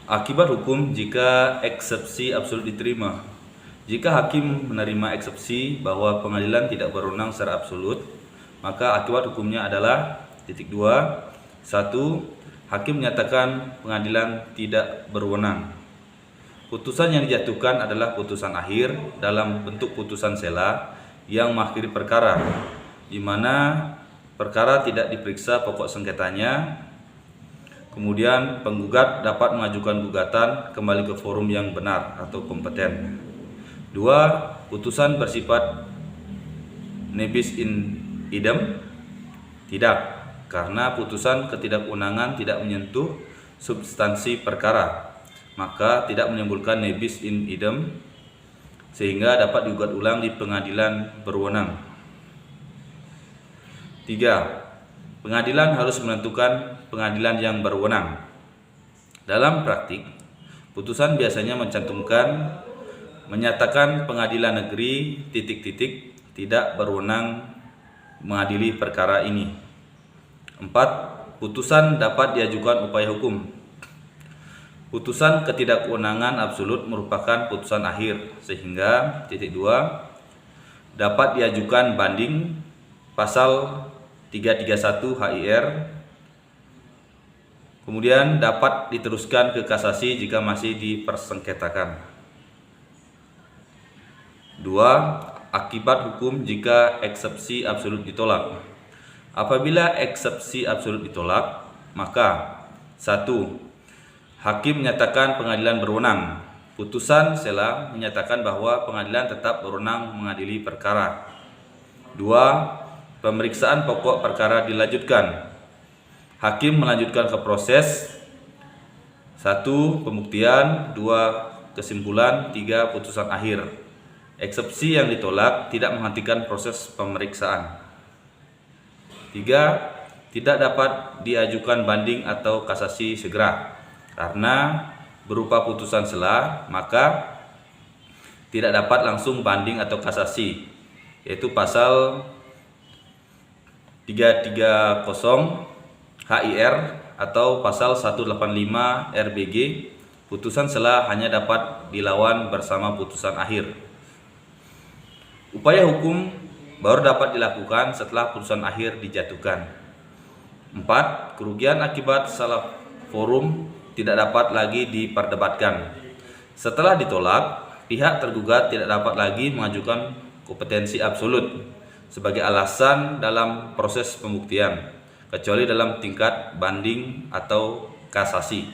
Akibat hukum jika eksepsi absolut diterima. Jika hakim menerima eksepsi bahwa pengadilan tidak berwenang secara absolut, maka akibat hukumnya adalah 2. 1. Hakim menyatakan pengadilan tidak berwenang. Putusan yang dijatuhkan adalah putusan akhir dalam bentuk putusan sela yang mengakhiri perkara, di mana perkara tidak diperiksa pokok sengketanya. Kemudian penggugat dapat mengajukan gugatan kembali ke forum yang benar atau kompeten. 2. Putusan bersifat nebis in idem. Tidak, karena putusan ketidakwenangan tidak menyentuh substansi perkara, maka tidak menimbulkan nebis in idem sehingga dapat digugat ulang di pengadilan berwenang. 3. Pengadilan harus menentukan pengadilan yang berwenang. Dalam praktik, putusan biasanya mencantumkan menyatakan pengadilan negeri ... tidak berwenang mengadili perkara ini. 4. Putusan dapat diajukan upaya hukum. Putusan ketidakwenangan absolut merupakan putusan akhir, sehingga 2. Dapat diajukan banding pasal 331 HIR. Kemudian dapat diteruskan ke kasasi jika masih dipersengketakan. 2. Akibat hukum jika eksepsi absolut ditolak. Apabila eksepsi absolut ditolak, maka 1. Hakim menyatakan pengadilan berwenang. Putusan sela menyatakan bahwa pengadilan tetap berwenang mengadili perkara. 2. Pemeriksaan pokok perkara dilanjutkan. Hakim melanjutkan ke proses 1. Pembuktian, 2. Kesimpulan, 3. Putusan akhir. Eksepsi yang ditolak tidak menghentikan proses pemeriksaan. 3. Tidak dapat diajukan banding atau kasasi segera karena berupa putusan sela, maka tidak dapat langsung banding atau kasasi, yaitu pasal 330 HIR atau pasal 185 RBG. Putusan sela hanya dapat dilawan bersama putusan akhir. Upaya hukum baru dapat dilakukan setelah putusan akhir dijatuhkan. 4. Kerugian akibat salah forum tidak dapat lagi diperdebatkan. Setelah ditolak, pihak tergugat tidak dapat lagi mengajukan kompetensi absolut sebagai alasan dalam proses pembuktian, kecuali dalam tingkat banding atau kasasi.